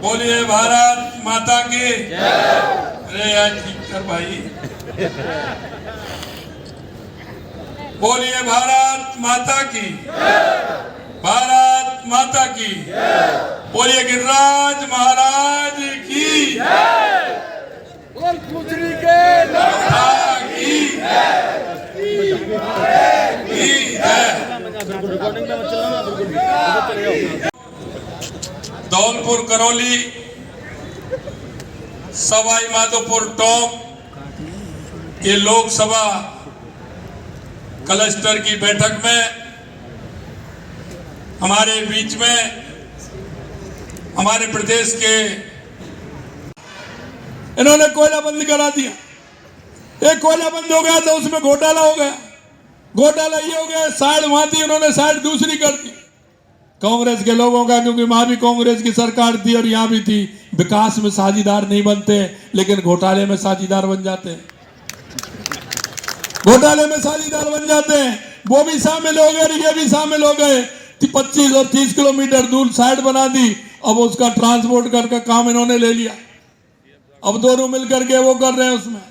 बोलिए भारत माता की अरे यार ठीक कर भाई। बोलिए भारत माता की, भारत माता की। बोलिए गिरिराज महाराज की धौलपुर करौली सवाई माधोपुर टॉप के लोकसभा क्लस्टर की बैठक में हमारे बीच में हमारे प्रदेश के इन्होंने कोयला बंद करा दिया। एक कोयला बंद हो गया तो उसमें घोटाला हो गया। घोटाला ये हो गया, साइड वहां थी, उन्होंने साइड दूसरी कर दी कांग्रेस के लोगों का, क्योंकि वहां भी कांग्रेस की सरकार थी और यहां भी थी। विकास में साझीदार नहीं बनते लेकिन घोटाले में साझीदार बन जाते हैं। घोटाले में साझीदार बन जाते हैं, वो भी शामिल हो गए, ये भी शामिल हो गए। 25 और 30 किलोमीटर दूर साइड बना दी, अब उसका ट्रांसपोर्ट करके काम इन्होंने ले लिया। अब दोनों मिलकर के वो कर रहे हैं उसमें।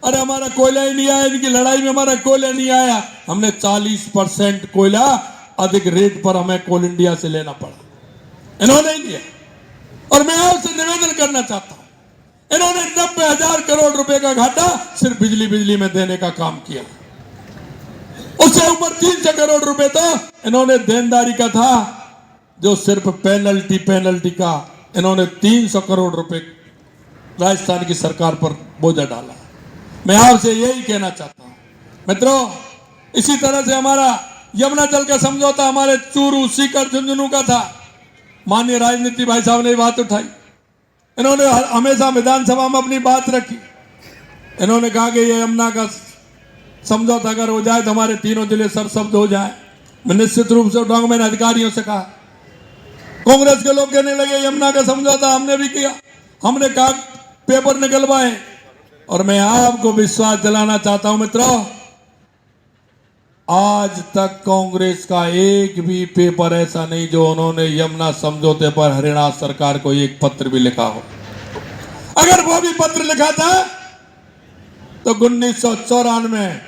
अरे हमारा कोयला ही नहीं आया, इनकी लड़ाई में हमारा कोयला नहीं आया। हमने 40% कोयला अधिक रेट पर हमें कोल इंडिया से लेना पड़ा, इन्होंने ही लिया। और मैं आपसे निवेदन करना चाहता हूं, इन्होंने 90,000 करोड़ रुपए का घाटा सिर्फ बिजली में देने का काम किया। उससे ऊपर 300 करोड़ रुपए तो इन्होंने देनदारी का था, जो सिर्फ पेनल्टी का इन्होंने 300 करोड़ रुपए राजस्थान की सरकार पर बोझा डाला। मैं आपसे यही कहना चाहता हूं मित्रों, इसी तरह से हमारा यमुना जल का समझौता हमारे चूरू, सीकर, झुंझुनू का था। माननीय राजनीति भाई साहब ने बात उठाई, इन्होंने हमेशा विधानसभा में अपनी बात रखी। इन्होंने कहा कि ये यमुना का समझौता अगर हो जाए तो हमारे तीनों जिले सरशब्द हो जाए। मैं निश्चित रूप से उठाऊंगा, मैंने अधिकारियों से कहा। कांग्रेस के लोग कहने लगे यमुना का समझौता हमने भी किया, हमने कहा पेपर निकलवाए। और मैं आपको विश्वास दिलाना चाहता हूं मित्रों, आज तक कांग्रेस का एक भी पेपर ऐसा नहीं जो उन्होंने यमुना समझौते पर हरियाणा सरकार को एक पत्र भी लिखा हो। अगर वो भी पत्र लिखा था तो 1994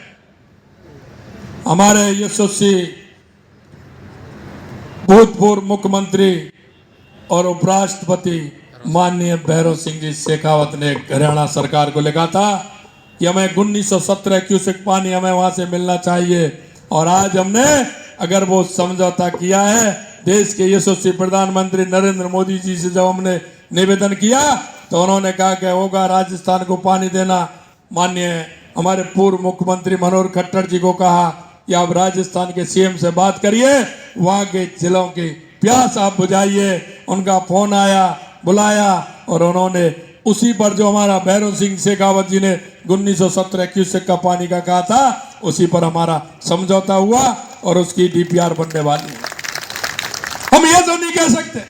हमारे यशस्वी भूतपूर्व मुख्यमंत्री और उपराष्ट्रपति माननीय भैरव सिंह जी शेखावत ने हरियाणा सरकार को लिखा था कि हमें 1917 क्यूसेक पानी हमें वहां से मिलना चाहिए। और आज हमने अगर वो समझौता किया है, देश के यशस्वी प्रधानमंत्री नरेंद्र मोदी जी से जब हमने निवेदन किया तो उन्होंने कहा कि होगा राजस्थान को पानी देना। माननीय हमारे पूर्व मुख्यमंत्री मनोहर खट्टर जी को कहा कि आप राजस्थान के सीएम से बात करिए, वहां के जिलों की प्यास आप बुझाइए। उनका फोन आया, बुलाया और उन्होंने उसी पर जो हमारा भैरव सिंह शेखावत जी ने 1917 क्यूसेक का पानी का कहा था, उसी पर हमारा समझौता हुआ और उसकी डीपीआर बनने वाली है। हम ये तो नहीं कह सकते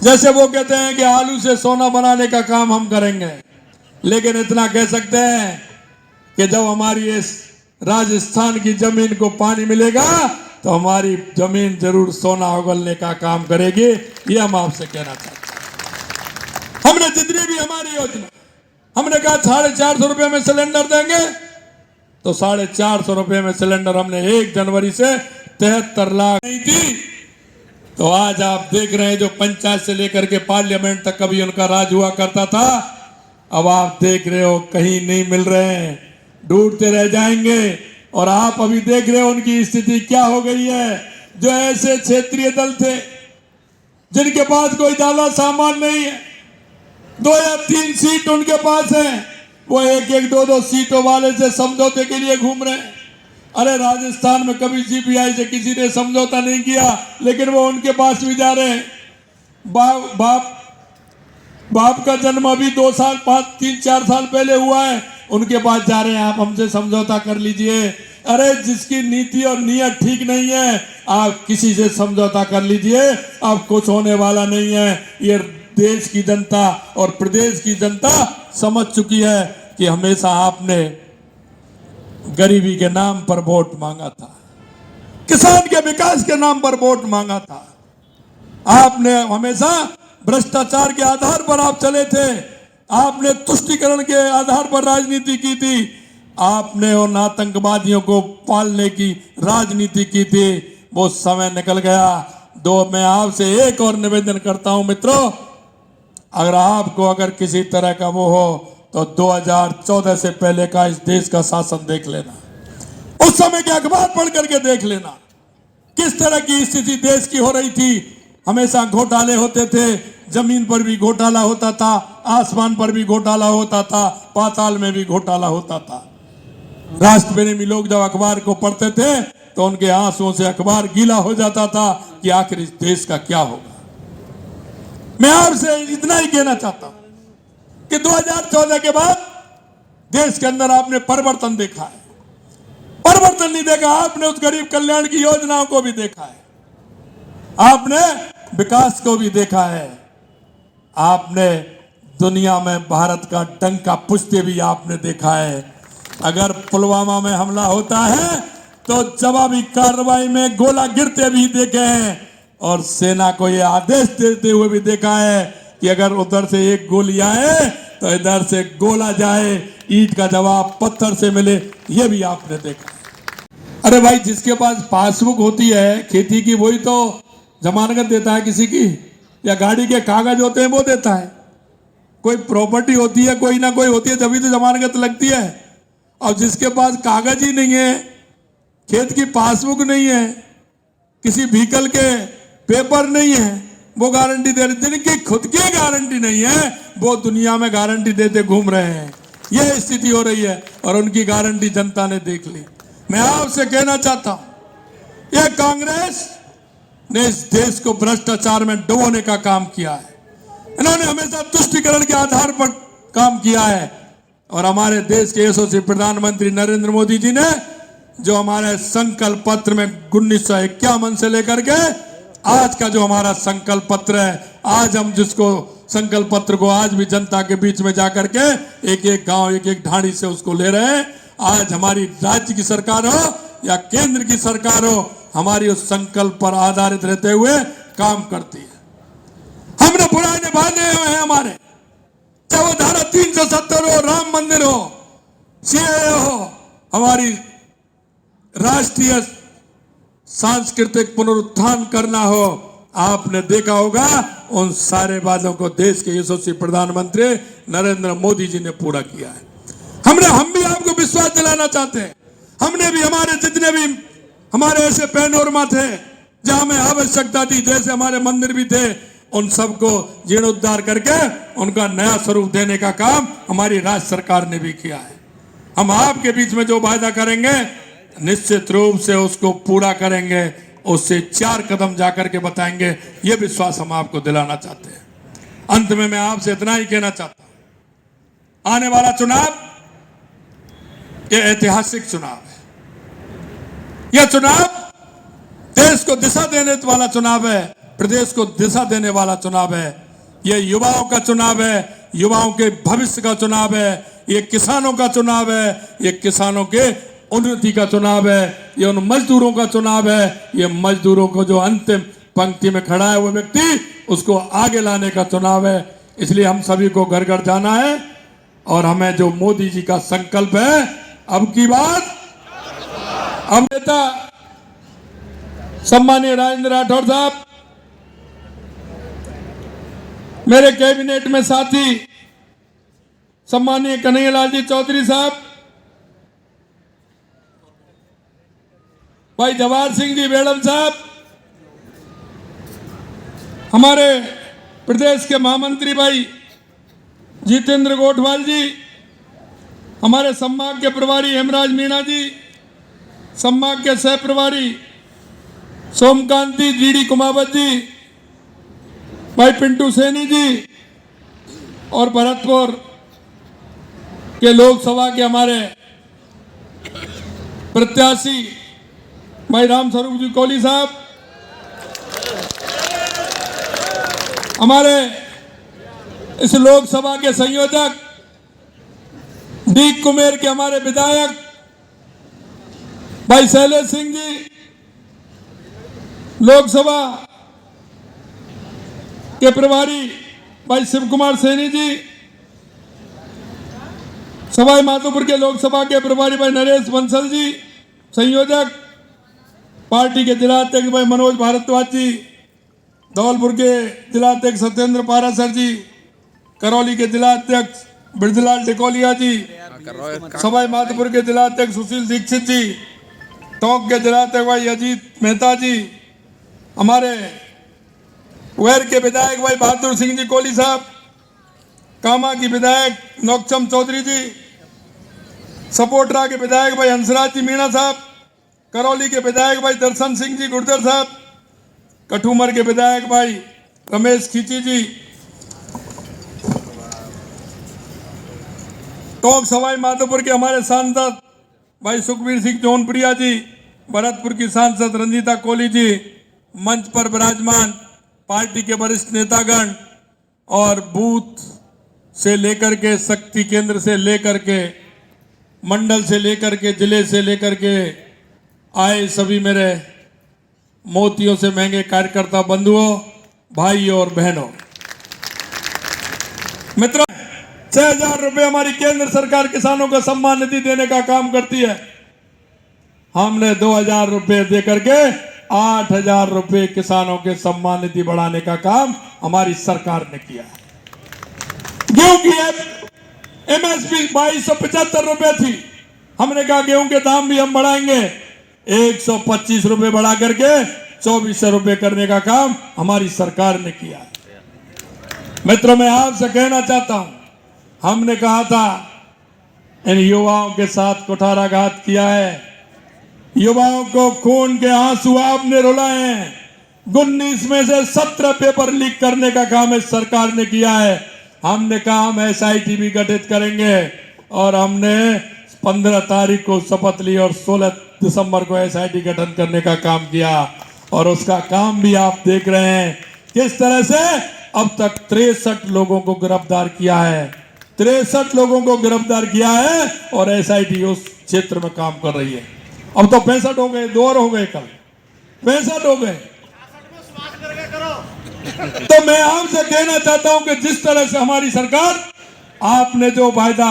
जैसे वो कहते हैं कि आलू से सोना बनाने का काम हम करेंगे, लेकिन इतना कह सकते हैं कि जब हमारी इस राजस्थान की जमीन को पानी मिलेगा तो हमारी जमीन जरूर सोना उगलने का काम करेगी। ये हम आपसे कहना चाहते हैं। हमने जितनी भी हमारी योजना, हमने कहा 450 रुपए में सिलेंडर देंगे, तो 450 रुपए में सिलेंडर हमने 1 जनवरी से 73 लाख नहीं थी। तो आज आप देख रहे हैं जो पंचायत से लेकर के पार्लियामेंट तक कभी उनका राज हुआ करता था, अब आप देख रहे हो कहीं नहीं मिल रहे हैं, ढूंढते रह जाएंगे। और आप अभी देख रहे हो उनकी स्थिति क्या हो गई है। जो ऐसे क्षेत्रीय दल थे जिनके पास कोई ज्यादा सामान नहीं है, 2 या 3 सीट उनके पास है, वो 1-1, 2-2 सीटों वाले से समझौते के लिए घूम रहे हैं। अरे राजस्थान में कभी सीपीआई से किसी ने समझौता नहीं किया, लेकिन वो उनके पास भी जा रहे हैं। बाप का जन्म अभी 2 साल 3-4 साल पहले हुआ है, उनके पास जा रहे हैं, आप हमसे समझौता कर लीजिए। अरे जिसकी नीति और नीयत ठीक नहीं है, आप किसी से समझौता कर लीजिए, अब कुछ होने वाला नहीं है। ये देश की जनता और प्रदेश की जनता समझ चुकी है कि हमेशा आपने गरीबी के नाम पर वोट मांगा था। किसान के विकास के नाम पर वोट मांगा था। आपने हमेशा भ्रष्टाचार के आधार पर आप चले थे। आपने तुष्टीकरण के आधार पर राजनीति की थी। आपने उन आतंकवादियों को पालने की राजनीति की थी। वो समय निकल गया। मैं आपसे एक और निवेदन करता हूं मित्रों, अगर किसी तरह का वो हो तो 2014 से पहले का इस देश का शासन देख लेना। उस समय के अखबार पढ़ करके देख लेना किस तरह की स्थिति देश की हो रही थी। हमेशा घोटाले होते थे। जमीन पर भी घोटाला होता था, आसमान पर भी घोटाला होता था, पाताल में भी घोटाला होता था। राष्ट्रप्रेमी लोग जब अखबार को पढ़ते थे तो उनके आंसुओं से अखबार गीला हो जाता था कि आखिर इस देश का क्या होगा। मैं आपसे इतना ही कहना चाहता हूं कि 2014 के बाद देश के अंदर आपने परिवर्तन देखा है। परिवर्तन नहीं देखा, आपने उस गरीब कल्याण की योजनाओं को भी देखा है, आपने विकास को भी देखा है, आपने दुनिया में भारत का डंका पुष्टे भी आपने देखा है। अगर पुलवामा में हमला होता है तो जवाबी कार्रवाई में गोला गिरते भी देखे हैं और सेना को यह आदेश देते हुए भी देखा है कि अगर उधर से एक गोली आए तो इधर से गोला जाए, ईंट का जवाब पत्थर से मिले, यह भी आपने देखा है। अरे भाई, जिसके पास पासबुक होती है खेती की वही तो जमानत देता है किसी की, या गाड़ी के कागज होते हैं वो देता है। कोई प्रॉपर्टी होती है, कोई ना कोई होती है, जब भी तो जमानत लगती है। और जिसके पास कागज ही नहीं है, खेत की पासबुक नहीं है, किसी व्हीकल के पेपर नहीं है, वो गारंटी दे रहे। जिनकी खुद की गारंटी नहीं है वो दुनिया में गारंटी देते घूम रहे हैं। यह स्थिति हो रही है और उनकी गारंटी जनता ने देख ली। मैं आपसे कहना चाहता हूं, यह कांग्रेस ने इस देश को भ्रष्टाचार में डुबोने का काम किया है। इन्होंने हमेशा तुष्टीकरण के आधार पर काम किया है। और हमारे देश के यशस्वी प्रधानमंत्री नरेंद्र मोदी जी ने जो हमारे संकल्प पत्र में 1951 से लेकर के आज का जो हमारा संकल्प पत्र है, आज हम जिसको संकल्प पत्र को आज भी जनता के बीच में जाकर के एक एक गांव, एक एक ढाणी से उसको ले रहे हैं। आज हमारी राज्य की सरकार हो या केंद्र की सरकार हो, हमारी उस संकल्प पर आधारित रहते हुए काम करती है। हमने पुराने वादे हुए हैं हमारे, चाहे वो धारा 370 हो, राम मंदिर हो, सीएए हो, हमारी राष्ट्रीय सांस्कृतिक पुनरुत्थान करना हो। आपने देखा होगा उन सारे वादों को देश के यशस्वी प्रधानमंत्री नरेंद्र मोदी जी ने पूरा किया है। हम भी आपको विश्वास दिलाना चाहते हैं। हमने भी, हमारे जितने भी हमारे ऐसे पैनोरमा थे जहां में आवश्यकता थी, जैसे हमारे मंदिर भी थे, उन सबको जीर्णोद्धार करके उनका नया स्वरूप देने का काम हमारी राज्य सरकार ने भी किया है। हम आपके बीच में जो वायदा करेंगे निश्चित रूप से उसको पूरा करेंगे, उससे 4 कदम जाकर के बताएंगे। ये विश्वास हम आपको दिलाना चाहते हैं। अंत में मैं आपसे इतना ही कहना चाहता हूं, आने वाला चुनाव ये ऐतिहासिक चुनाव है। यह चुनाव देश को दिशा देने वाला चुनाव है, प्रदेश को दिशा देने वाला चुनाव है। यह युवाओं का चुनाव है, युवाओं के भविष्य का चुनाव है। ये किसानों का चुनाव है, ये किसानों के उन्नति का चुनाव है। ये उन मजदूरों का चुनाव है, ये मजदूरों को जो अंतिम पंक्ति में खड़ा है वो व्यक्ति, उसको आगे लाने का चुनाव है। इसलिए हम सभी को घर घर जाना है और हमें जो मोदी जी का संकल्प है, अब की बात अब नेता सम्मानीय राजेंद्र राठौर साहब, मेरे कैबिनेट में साथी सम्मानीय कन्हैयालाल जी चौधरी साहब, भाई जवाहर सिंह जी बेड़म साहब, हमारे प्रदेश के महामंत्री भाई जितेंद्र गोठवाल जी, हमारे संभाग के प्रभारी हेमराज मीणा जी, संभाग के सह प्रभारी सोमकांति जीडी कुमावत जी, भाई पिंटू सैनी जी और भरतपुर के लोकसभा के हमारे प्रत्याशी भाई राम स्वरूप जी कोहली साहब, हमारे इस लोकसभा के संयोजक दीप कुमेर के हमारे विधायक भाई शैलेश सिंह जी, लोकसभा के प्रभारी भाई शिव कुमार सैनी जी, सवाई माधोपुर के लोकसभा के प्रभारी भाई नरेश बंसल जी, संयोजक पार्टी के जिलाध्यक्ष भाई मनोज भारद्वाज जी, धौलपुर के जिलाध्यक्ष सत्येंद्र पारासर जी, करौली के जिलाध्यक्ष बिरजलाल डिकोलिया जी, सवाई माधोपुर के जिलाध्यक्ष सुशील दीक्षित जी, टोंक के जिलाध्यक्ष भाई अजीत मेहता जी, हमारे वेर के विधायक भाई बहादुर सिंह जी कोहली साहब, कामा की विधायक नौकचम चौधरी जी, सपोटरा के विधायक भाई हंसराज जी मीणा साहब, करौली के विधायक भाई दर्शन सिंह जी गुर्जर साहब, कठूमर के विधायक भाई रमेश खींची जी, टोंक सवाई माधोपुर के हमारे सांसद भाई सुखबीर सिंह जौनप्रिया जी, भरतपुर की सांसद रंजीता कोहली जी, मंच पर विराजमान पार्टी के वरिष्ठ नेतागण और बूथ से लेकर के शक्ति केंद्र से लेकर के मंडल से लेकर के जिले से लेकर के आए सभी मेरे मोतियों से महंगे कार्यकर्ता बंधुओं, भाइयों और बहनों, मित्रों, 6,000 रुपए हमारी केंद्र सरकार किसानों को सम्मान निधि देने का काम करती है। हमने 2,000 रुपए दे करके 8,000 रुपए किसानों के सम्मान निधि बढ़ाने का काम हमारी सरकार ने किया। गेहूं की एमएसपी 2275 रुपए थी, हमने कहा गेहूं के दाम भी हम बढ़ाएंगे, 125 रुपए बढ़ा करके 2400 रुपए करने का काम हमारी सरकार ने किया। मित्रों, मैं आपसे कहना चाहता हूं, हमने कहा था इन युवाओं के साथ कुठाराघात किया है, युवाओं को खून के आंसू आपने रुलाए हैं। 19 में से 17 पेपर लीक करने का काम इस सरकार ने किया है। हमने कहा हम एसआईटी भी गठित करेंगे और हमने 15 तारीख को शपथ ली और 16 दिसंबर को एसआईटी गठन करने का काम किया और उसका काम भी आप देख रहे हैं किस तरह से अब तक 63 लोगों को गिरफ्तार किया है, 63 लोगों को गिरफ्तार किया है और एसआईटी उस क्षेत्र में काम कर रही है। अब तो 65 हो गए, 2 और हो गए, कल 65 हो गए। तो मैं आपसे कहना चाहता हूं कि जिस तरह से हमारी सरकार, आपने जो वायदा,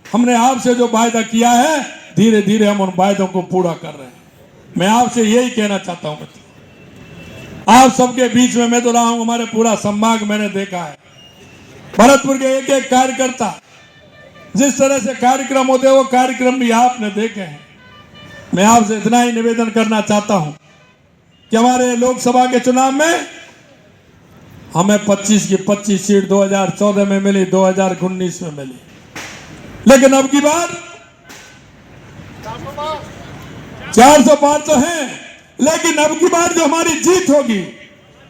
हमने आपसे जो वायदा किया है, धीरे धीरे हम उन वायदों को पूरा कर रहे हैं। मैं आपसे यही कहना चाहता हूं मित्र, आप सबके बीच में मैं तो रहा हूं, हमारे पूरा संभाग मैंने देखा है, भरतपुर के एक एक कार्यकर्ता जिस तरह से कार्यक्रम होते हैं वो कार्यक्रम भी आपने देखे हैं। मैं आपसे इतना ही निवेदन करना चाहता हूं कि हमारे लोकसभा के चुनाव में हमें 25 की 25 सीट 2014 में मिली, 2019 में मिली, लेकिन अब की बार 400 पार तो है, लेकिन अब की बार जो हमारी जीत होगी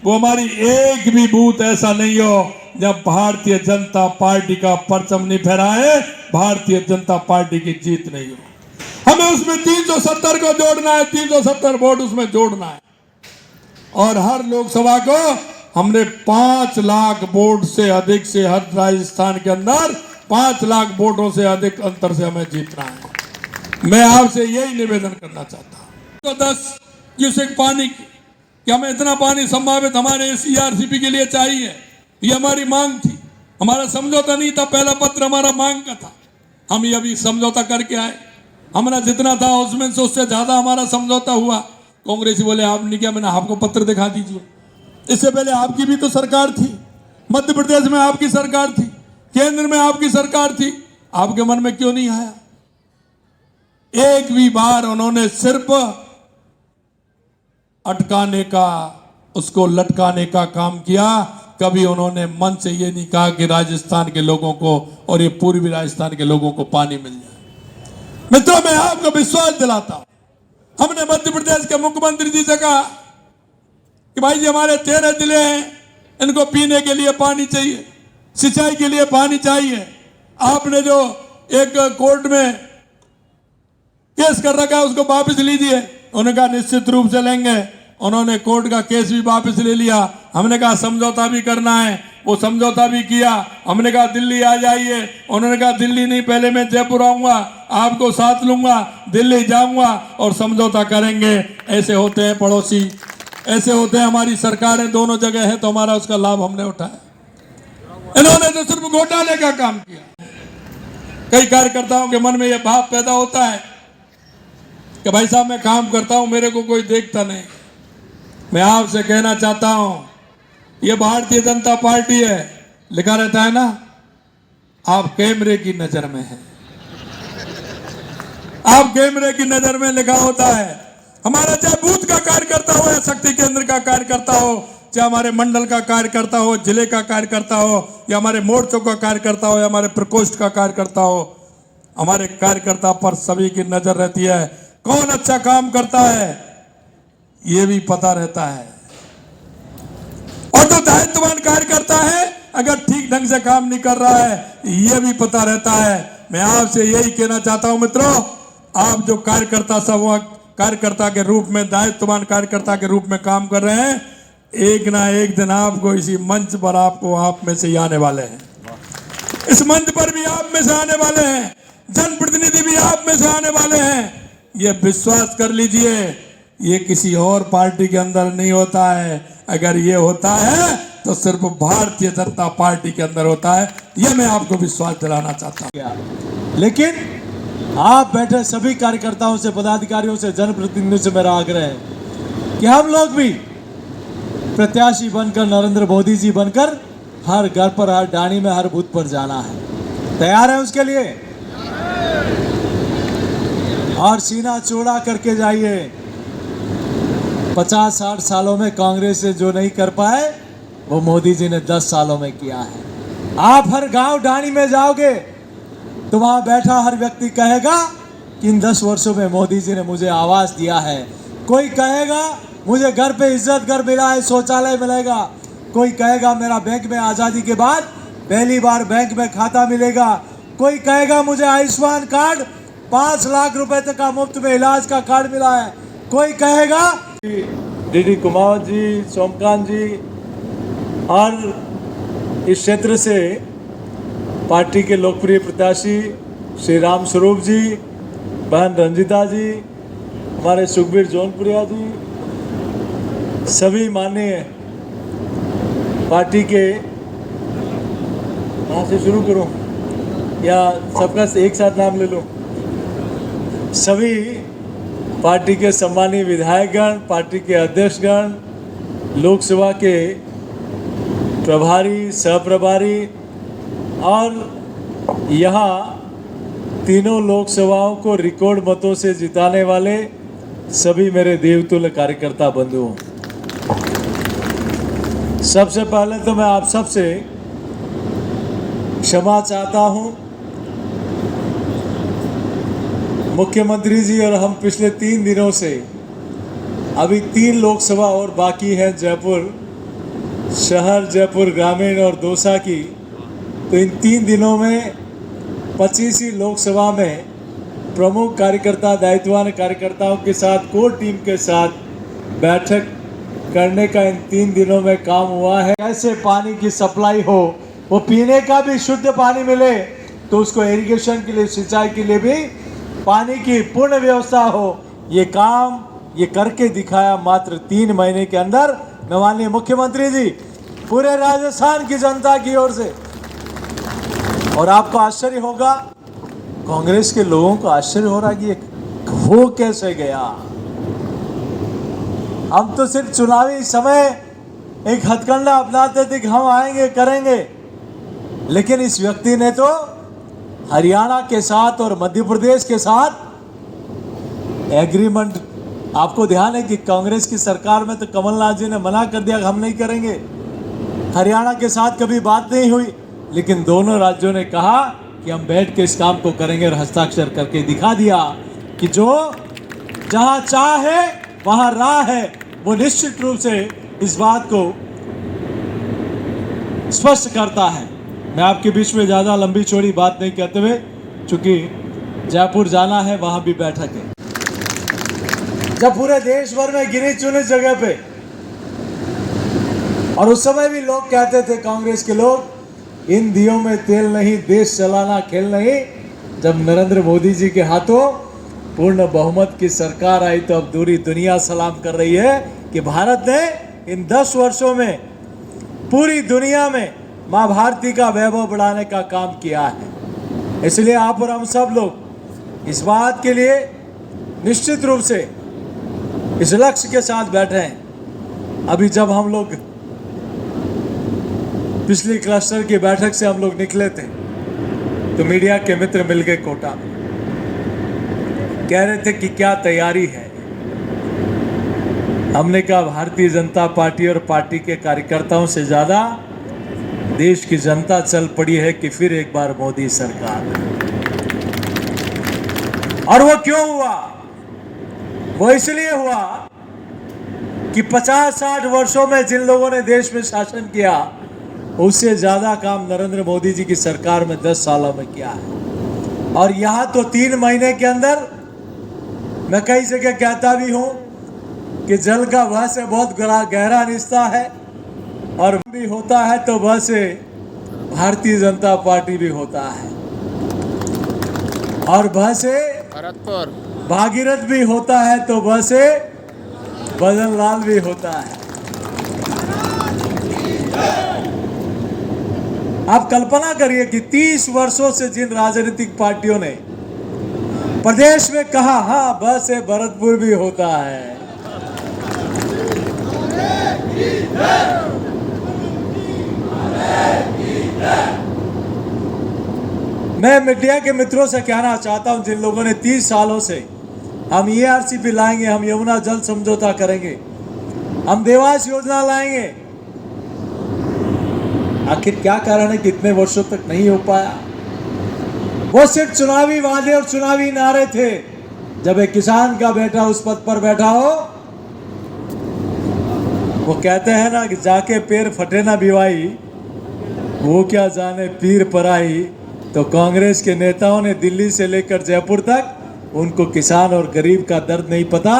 वो हमारी एक भी बूथ ऐसा नहीं हो जब भारतीय जनता पार्टी का परचम नहीं फहराए, भारतीय जनता पार्टी की जीत नहीं हो। हमें उसमें 370 को जोड़ना है, 370 वोट उसमें जोड़ना है और हर लोकसभा को हमने 5 लाख वोट से अधिक से हर राजस्थान के अंदर 5 लाख वोटों से अधिक अंतर से हमें जीतना है। मैं आपसे यही निवेदन करना चाहता हूं। तो 10 क्यूसेक पानी कि हमें इतना पानी संभावित हमारे सीआरसीपी के लिए चाहिए, ये हमारी मांग थी। हमारा समझौता नहीं था, पहला पत्र हमारा मांग का था, हम ये अभी समझौता करके आए। हमारा जितना था उसमें से उससे ज्यादा हमारा समझौता हुआ। कांग्रेसी बोले आपने क्या, मैंने आपको पत्र दिखा दीजिए। इससे पहले आपकी भी तो सरकार थी, मध्य प्रदेश में आपकी सरकार थी, केंद्र में आपकी सरकार थी, आपके मन में क्यों नहीं आया? एक भी बार उन्होंने सिर्फ अटकाने का, उसको लटकाने का काम किया। कभी उन्होंने मन से ये नहीं कहा कि राजस्थान के लोगों को और ये पूर्वी राजस्थान के लोगों को पानी मिल जाए। मित्रों, मैं आपको विश्वास दिलाता हूं, हमने मध्य प्रदेश के मुख्यमंत्री जी से कहा कि भाई जी हमारे 13 जिले हैं, इनको पीने के लिए पानी चाहिए, सिंचाई के लिए पानी चाहिए। आपने जो एक कोर्ट में केस कर रखा है उसको वापस लीजिए। उन्होंने कहा निश्चित रूप से लेंगे। उन्होंने कोर्ट का केस भी वापस ले लिया। हमने कहा समझौता भी करना है, वो समझौता भी किया। हमने कहा दिल्ली आ जाइए, उन्होंने कहा दिल्ली नहीं, पहले मैं जयपुर आऊंगा, आपको साथ लूंगा, दिल्ली जाऊंगा और समझौता करेंगे। ऐसे होते हैं पड़ोसी। ऐसे होते हैं। हमारी सरकारें दोनों जगह है तो हमारा उसका लाभ हमने उठाया। इन्होंने तो सिर्फ घोटाले का काम किया। कई कार्यकर्ताओं के मन में यह भाव पैदा होता है कि भाई साहब मैं काम करता हूं, मेरे को कोई देखता नहीं। मैं आपसे कहना चाहता हूं, यह भारतीय जनता पार्टी है, लिखा रहता है ना, आप कैमरे की नजर में हैं। आप कैमरे की नजर में लिखा होता है। हमारा चाहे बूथ का कार्यकर्ता हो या शक्ति केंद्र का कार्यकर्ता हो, चाहे हमारे मंडल का कार्यकर्ता हो, जिले का कार्यकर्ता हो, या हमारे मोर्चों का कार्यकर्ता हो, या हमारे प्रकोष्ठ का कार्यकर्ता हो, हमारे कार्यकर्ता पर सभी की नजर रहती है। कौन अच्छा काम करता है ये भी पता रहता है, और जो दायित्ववान कार्यकर्ता है अगर ठीक ढंग से काम नहीं कर रहा है ये भी पता रहता है। मैं आपसे यही कहना चाहता हूं मित्रों, आप जो कार्यकर्ता के रूप में, दायित्ववान कार्यकर्ता के रूप में काम कर रहे हैं, एक ना एक दिन आपको इसी मंच पर आपको आप में से ही आने वाले हैं। इस मंच पर भी आप में से आने वाले हैं, जनप्रतिनिधि भी आप में से आने वाले हैं। ये विश्वास कर लीजिए, ये किसी और पार्टी के अंदर नहीं होता है। अगर ये होता है तो सिर्फ भारतीय जनता पार्टी के अंदर होता है। ये मैं आपको विश्वास दिलाना चाहता हूं। लेकिन आप बैठे सभी कार्यकर्ताओं से, पदाधिकारियों से, जनप्रतिनिधियों से मेरा आग्रह है कि हम लोग भी प्रत्याशी बनकर, नरेंद्र मोदी जी बनकर हर घर पर, हर डाणी में, हर बूथ पर जाना है। तैयार है उसके लिए? और सीना चौड़ा करके जाइए। 50-60 सालों में कांग्रेस से जो नहीं कर पाए वो मोदी जी ने 10 सालों में किया है। आप हर गांव डाणी में जाओगे तो वहां बैठा हर व्यक्ति कहेगा कि इन 10 वर्षों में मोदी जी ने मुझे आवास दिया है। कोई कहेगा मुझे घर पे इज्जत घर मिला है, शौचालय मिलेगा। कोई कहेगा मेरा बैंक में आज़ादी के बाद पहली बार बैंक में खाता मिलेगा। कोई कहेगा मुझे आयुष्मान कार्ड 5 लाख रुपए तक का मुफ्त में इलाज का कार्ड मिला है। कोई कहेगा डीडी कुमावत जी, सोमकांत जी, और इस क्षेत्र से पार्टी के लोकप्रिय प्रत्याशी श्री राम स्वरूप जी, बहन रंजिता जी, हमारे सुखबीर जौनपुरिया जी, सभी माननीय पार्टी के, कहाँ से शुरू करूं या सबका एक साथ नाम ले लूं? सभी पार्टी के सम्मानीय विधायकगण, पार्टी के अध्यक्षगण, लोकसभा के प्रभारी, सहप्रभारी, और यहाँ तीनों लोकसभाओं को रिकॉर्ड मतों से जिताने वाले सभी मेरे देवतुल्य कार्यकर्ता बंधुओं, सबसे पहले तो मैं आप सबसे क्षमा चाहता हूँ। मुख्यमंत्री जी और हम पिछले 3 दिनों से, अभी 3 लोकसभा और बाकी है, जयपुर शहर, जयपुर ग्रामीण और दौसा की, तो इन 3 दिनों में 25वीं लोकसभा में प्रमुख कार्यकर्ता, दायित्ववान कार्यकर्ताओं के साथ, कोर टीम के साथ बैठक करने का इन 3 दिनों में काम हुआ है। कैसे पानी की सप्लाई हो, वो पीने का भी शुद्ध पानी मिले, तो उसको इरिगेशन के लिए, सिंचाई के लिए भी पानी की पूर्ण व्यवस्था हो, ये काम ये करके दिखाया मात्र 3 महीने के अंदर। मैं माननीय मुख्यमंत्री जी, पूरे राजस्थान की जनता की ओर से, और आपको आश्चर्य होगा, कांग्रेस के लोगों को आश्चर्य हो रहा कि ये हो कैसे गया। हम तो सिर्फ चुनावी समय एक हथकंडा अपनाते थे कि हम आएंगे, करेंगे, लेकिन इस व्यक्ति ने तो हरियाणा के साथ और मध्य प्रदेश के साथ एग्रीमेंट, आपको ध्यान है कि कांग्रेस की सरकार में तो कमलनाथ जी ने मना कर दिया, हम नहीं करेंगे। हरियाणा के साथ कभी बात नहीं हुई, लेकिन दोनों राज्यों ने कहा कि हम बैठ के इस काम को करेंगे, और हस्ताक्षर करके दिखा दिया कि जो जहां चाह है वहां राह है। वो निश्चित रूप से इस बात को स्पष्ट करता है। मैं आपके बीच में ज़्यादा लंबी चौड़ी बात नहीं करते हुए, चूंकि जयपुर जाना है, वहां भी बैठक है। जब पूरे देश भर में गिनी चुनी जगह पे, और उस समय भी लोग कहते थे, कांग्रेस के लोग, इन दियों में तेल नहीं, देश चलाना खेल नहीं। जब नरेंद्र मोदी जी के हाथों पूर्ण बहुमत की सरकार आई तो अब पूरी दुनिया सलाम कर रही है कि भारत ने इन 10 वर्षों में पूरी दुनिया में माँ भारती का वैभव बढ़ाने का काम किया है। इसलिए आप और हम सब लोग इस बात के लिए निश्चित रूप से इस लक्ष्य के साथ बैठे हैं। अभी जब हम लोग पिछली क्लस्टर की बैठक से हम लोग निकले थे तो मीडिया के मित्र मिल गए कोटा में, कह रहे थे कि क्या तैयारी है। हमने कहा भारतीय जनता पार्टी और पार्टी के कार्यकर्ताओं से ज्यादा देश की जनता चल पड़ी है कि फिर एक बार मोदी सरकार। और वो क्यों हुआ? वो इसलिए हुआ कि 50-60 वर्षों में जिन लोगों ने देश में शासन किया उससे ज्यादा काम नरेंद्र मोदी जी की सरकार में 10 सालों में किया है। और यहां तो 3 महीने के अंदर मैं कई जगह कहता भी हूं कि जल का वह से बहुत गहरा रिश्ता है और भी होता है तो वह से भारतीय जनता पार्टी भी होता है और वह से भागीरथ भी होता है तो वह से भजन लाल भी होता है। आप कल्पना करिए कि 30 वर्षों से जिन राजनीतिक पार्टियों ने प्रदेश में कहा हाँ बस से भरतपुर भी होता है, मैं मीडिया के मित्रों से कहना चाहता हूं जिन लोगों ने 30 सालों से हम ERCP लाएंगे, हम यमुना जल समझौता करेंगे, हम देवास योजना लाएंगे, आखिर क्या कारण है कि इतने वर्षों तक नहीं हो पाया? वो सिर्फ चुनावी वादे और चुनावी नारे थे। जब एक किसान का बेटा उस पद पर बैठा हो, वो कहते हैं ना कि जाके पैर फटे ना भिवाई, वो क्या जाने पीर पराई। तो कांग्रेस के नेताओं ने दिल्ली से लेकर जयपुर तक उनको किसान और गरीब का दर्द नहीं पता,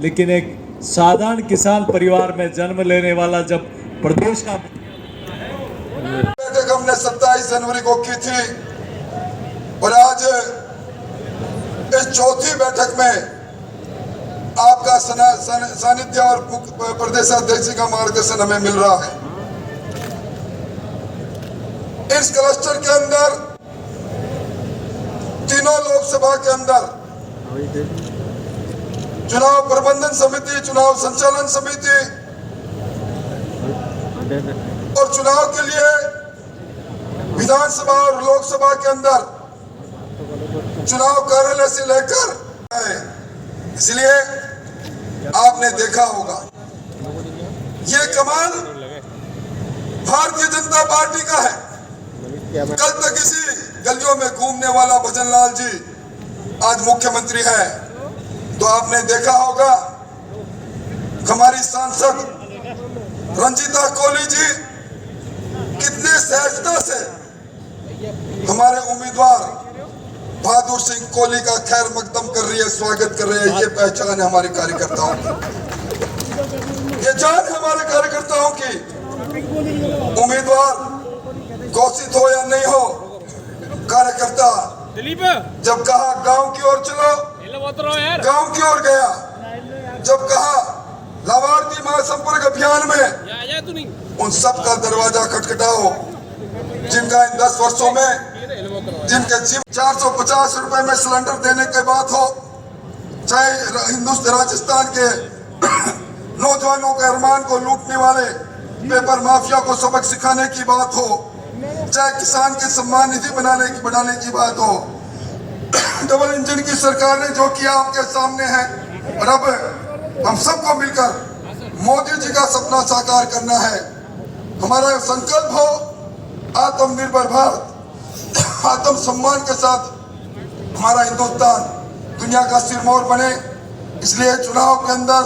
लेकिन एक साधारण किसान परिवार में जन्म लेने वाला जब प्रदेश का बैठक हमने 27 जनवरी को की थी और आज इस चौथी बैठक में आपका सानिध्य और प्रदेशाध्यक्ष जी का मार्गदर्शन हमें मिल रहा है। इस क्लस्टर के अंदर तीनों लोकसभा के अंदर चुनाव प्रबंधन समिति, चुनाव संचालन समिति और चुनाव के लिए विधानसभा और लोकसभा के अंदर चुनाव कार्यालय से लेकर इसलिए आपने देखा होगा ये कमाल भारतीय जनता पार्टी का है। कल तक इसी गलियों में घूमने वाला भजन लाल जी आज मुख्यमंत्री है। तो आपने देखा होगा हमारी सांसद रंजीता कोहली जी कितने सहजता से हमारे उम्मीदवार बहादुर सिंह कोहली का खैर मकदम कर रही है, स्वागत कर रही है। ये पहचान है हमारे कार्यकर्ताओं की, ये जान है हमारे कार्यकर्ताओं की। उम्मीदवार घोषित हो या नहीं हो, कार्यकर्ता जब कहा गांव की ओर चलो, गांव की ओर गया। जब कहा लाभार्थी महासंपर्क अभियान में उन सब का दरवाजा खटखटाओ जिनका इन 10 वर्षों में जिनके 450 रुपए में सिलेंडर देने की बात हो, चाहे राजस्थान के नौजवानों के अरमान को लूटने वाले पेपर माफिया को सबक सिखाने की बात हो, चाहे किसान के सम्मान निधि बढ़ाने की बात हो। डबल इंजन की सरकार ने जो किया आपके सामने है और अब हम सबको मिलकर मोदी जी का सपना साकार करना है। हमारा संकल्प हो आत्मनिर्भर भारत, आत्म सम्मान के साथ हमारा हिंदुस्तान दुनिया का सिरमौर बने। इसलिए चुनाव के अंदर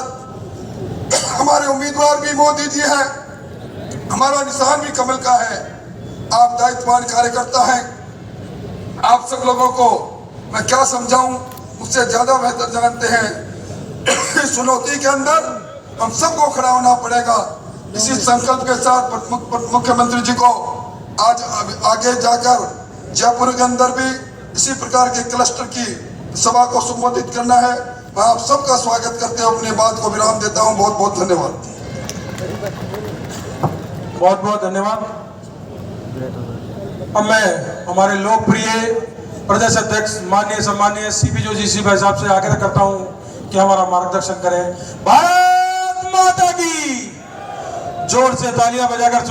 हमारे उम्मीदवार भी मोदी जी हैं, हमारा निशान भी कमल का है। आप दायित्ववान कार्यकर्ता हैं, आप सब लोगों को मैं क्या समझाऊं मुझसे ज्यादा बेहतर जानते हैं। इस चुनौती के अंदर हम सबको खड़ा होना पड़ेगा। इसी संकल्प के साथ मुख्यमंत्री जी को आज आगे जाकर जयपुर के अंदर भी इसी प्रकार के क्लस्टर की सभा को संबोधित करना है। मैं आप सबका स्वागत करते हुए अपनी बात को विराम देता हूं। बहुत बहुत धन्यवाद। बहुत बहुत धन्यवाद। अब मैं हमारे लोकप्रिय प्रदेश अध्यक्ष माननीय सम्मानीय सीपी जोशी जी भाई साहब से आग्रह करता हूं कि हमारा मार्गदर्शन करें। भारत माता की जोर से तालियां बजाकर